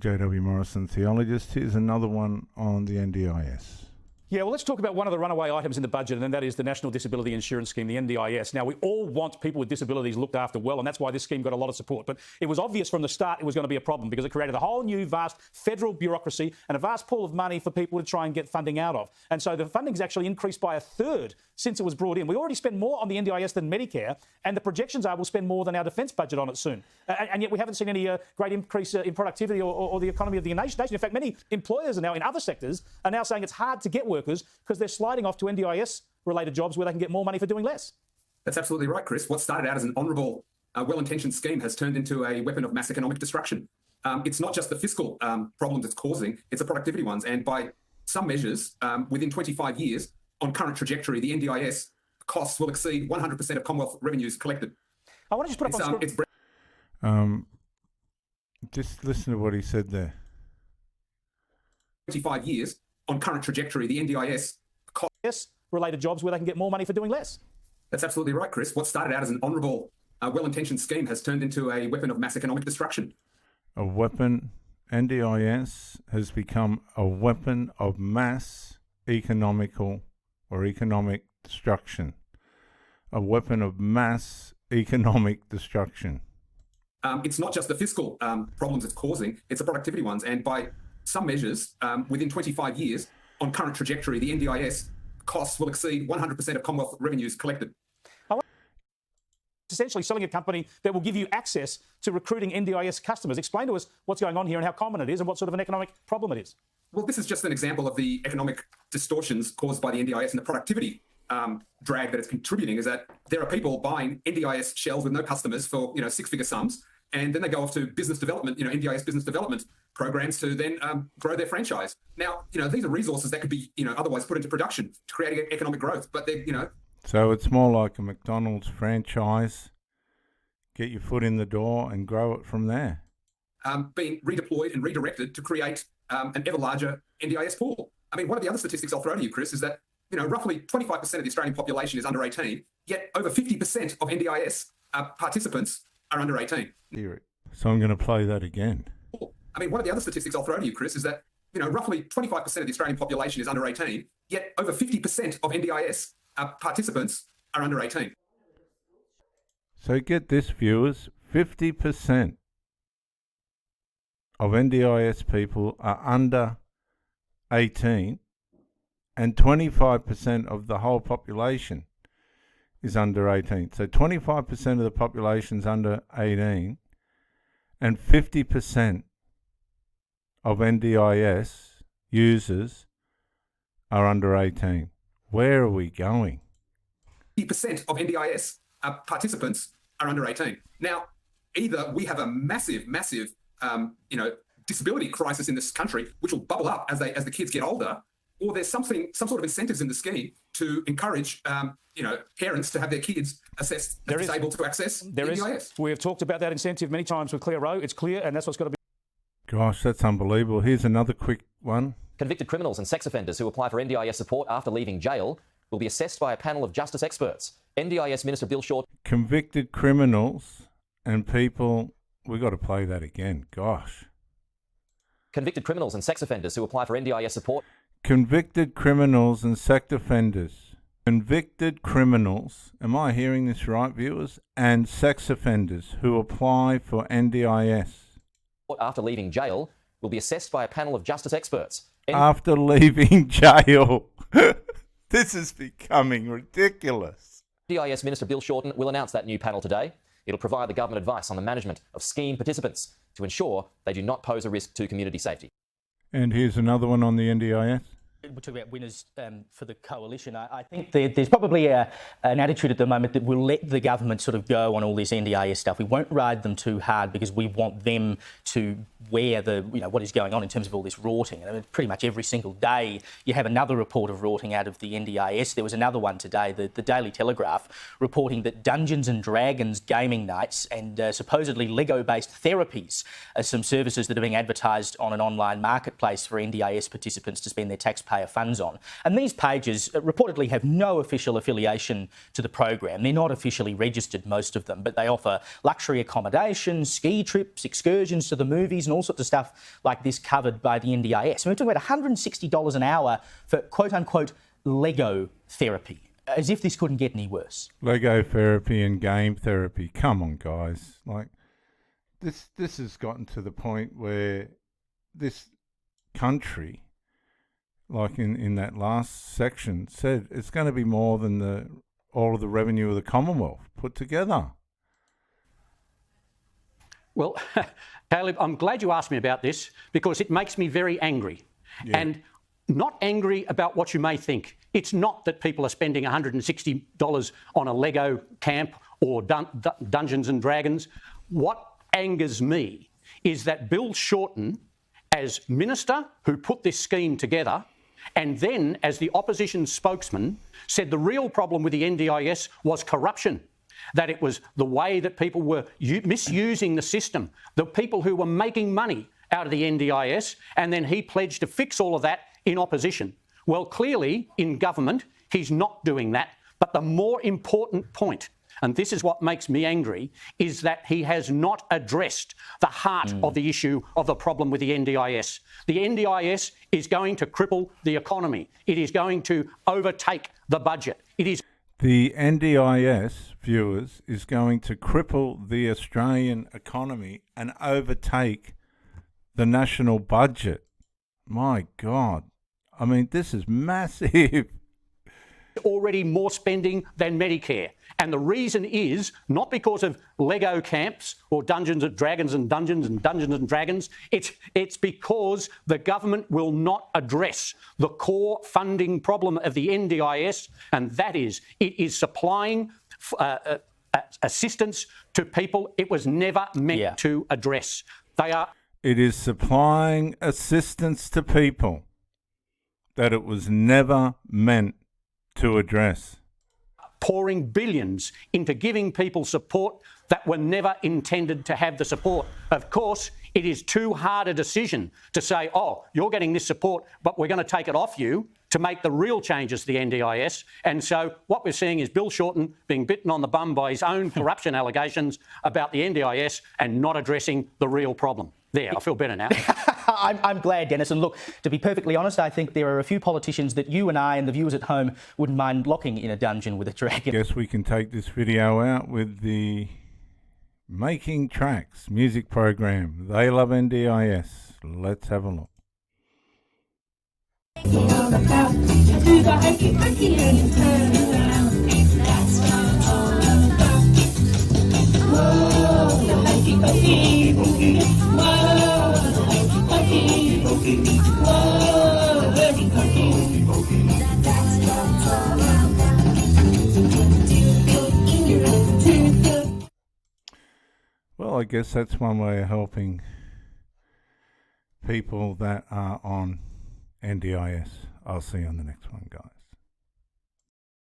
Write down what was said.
J.W. Morrison, theologist. Here's another one on the NDIS. Yeah, well, let's talk about one of the runaway items in the budget, and that is the National Disability Insurance Scheme, the NDIS. Now, we all want people with disabilities looked after well, and that's why this scheme got a lot of support. But it was obvious from the start it was going to be a problem because it created a whole new vast federal bureaucracy and a vast pool of money for people to try and get funding out of. And so the funding's actually increased by a third since it was brought in. We already spend more on the NDIS than Medicare, and the projections are we'll spend more than our defence budget on it soon. And yet we haven't seen any great increase in productivity or the economy of the nation. In fact, many employers are now in other sectors are now saying it's hard to get workers because they're sliding off to NDIS-related jobs where they can get more money for doing less. That's absolutely right, Chris. What started out as an honourable, well-intentioned scheme has turned into a weapon of mass economic destruction. It's not just the fiscal problems it's causing, it's the productivity ones. And by some measures, within 25 years, on current trajectory, the NDIS costs will exceed 100% of Commonwealth revenues collected. I want to just put up on screen. Just listen to what he said there. 25 years, on current trajectory, the NDIS costs related jobs where they can get more money for doing less. That's absolutely right, Chris. What started out as an honourable, well-intentioned scheme has turned into a weapon of mass economic destruction. A weapon, NDIS has become a weapon of mass economic destruction. A weapon of mass economic destruction. It's not just the fiscal problems it's causing, it's the productivity ones. And by some measures, within 25 years, on current trajectory, the NDIS costs will exceed 100% of Commonwealth revenues collected. Essentially selling a company that will give you access to recruiting NDIS customers. Explain to us what's going on here and how common it is and what sort of an economic problem it is. Well, this is just an example of the economic distortions caused by the NDIS and the productivity drag that it's contributing is that there are people buying NDIS shells with no customers for, six-figure sums, and then they go off to business development, NDIS business development programs to then grow their franchise. Now, these are resources that could be, otherwise put into production to create economic growth, but they're, So it's more like a McDonald's franchise. Get your foot in the door and grow it from there. Being redeployed and redirected to create an ever larger NDIS pool. I mean, one of the other statistics I'll throw to you, Chris, is that, roughly 25% of the Australian population is under 18, yet over 50% of NDIS participants are under 18. So I'm going to play that again. I mean, one of the other statistics I'll throw to you, Chris, is that, roughly 25% of the Australian population is under 18, yet over 50% of NDIS participants are under 18. So get this, viewers, 50% of NDIS people are under 18 and 25% of the whole population is under 18. So 25% of the population is under 18 and 50% of NDIS users are under 18. Where are we going? 50% of NDIS participants are under 18. Now, either we have a massive, disability crisis in this country, which will bubble up as the kids get older, or there's some sort of incentives in the scheme to encourage, parents to have their kids assessed as disabled to access NDIS. We have talked about that incentive many times with Claire Rowe. It's clear, and that's what's got to be. Gosh, that's unbelievable. Here's another quick one. Convicted criminals and sex offenders who apply for NDIS support after leaving jail will be assessed by a panel of justice experts. NDIS Minister Bill Shorten. Convicted criminals and people... We've got to play that again. Gosh. Convicted criminals and sex offenders who apply for NDIS support. Convicted criminals and sex offenders. Convicted criminals, am I hearing this right, viewers? And sex offenders who apply for NDIS. After leaving jail will be assessed by a panel of justice experts. After leaving jail. This is becoming ridiculous. NDIS Minister Bill Shorten will announce that new panel today. It'll provide the government advice on the management of scheme participants to ensure they do not pose a risk to community safety. And here's another one on the NDIS. We're talking about winners for the coalition. I think there's probably an attitude at the moment that we'll let the government sort of go on all this NDIS stuff. We won't ride them too hard because we want them to wear what is going on in terms of all this rorting. I mean, pretty much every single day you have another report of rorting out of the NDIS. There was another one today, the Daily Telegraph, reporting that Dungeons and Dragons gaming nights and supposedly Lego-based therapies are some services that are being advertised on an online marketplace for NDIS participants to spend their taxpayer taxpayer funds on. And these pages reportedly have no official affiliation to the program. They're not officially registered, most of them, but they offer luxury accommodation, ski trips, excursions to the movies and all sorts of stuff like this covered by the NDIS. And we're talking about $160 an hour for quote-unquote Lego therapy, as if this couldn't get any worse. Lego therapy and game therapy. Come on, guys. Like, this has gotten to the point where this country, like in that last section, said it's going to be more than all of the revenue of the Commonwealth put together. Well, Caleb, I'm glad you asked me about this because it makes me very angry. Yeah. And not angry about what you may think. It's not that people are spending $160 on a Lego camp or Dungeons and Dragons. What angers me is that Bill Shorten, as minister who put this scheme together, and then as the opposition spokesman, said the real problem with the NDIS was corruption, that it was the way that people were misusing the system, the people who were making money out of the NDIS, and then he pledged to fix all of that in opposition. Well, clearly, in government, he's not doing that. But the more important point, and this is what makes me angry, is that he has not addressed the heart of the issue of the problem with the NDIS. The NDIS is going to cripple the economy. It is going to overtake the budget. The NDIS, viewers, is going to cripple the Australian economy and overtake the national budget. My God. I mean, this is massive. Already more spending than Medicare. And the reason is not because of Lego camps or Dungeons and Dragons and Dungeons and Dragons. It's because the government will not address the core funding problem of the NDIS, and that is it is supplying assistance to people it was never meant to address. It is supplying assistance to people that it was never meant to address. Pouring billions into giving people support that were never intended to have the support. Of course, it is too hard a decision to say, oh, you're getting this support, but we're going to take it off you to make the real changes to the NDIS. And so what we're seeing is Bill Shorten being bitten on the bum by his own corruption allegations about the NDIS and not addressing the real problem. There, I feel better now. I'm glad, Dennis. And look, to be perfectly honest, I think there are a few politicians that you and I and the viewers at home wouldn't mind locking in a dungeon with a dragon. Guess we can take this video out with the Making Tracks music program. They love NDIS. Let's have a look. Well, I guess that's one way of helping people that are on NDIS. I'll see you on the next one, guys.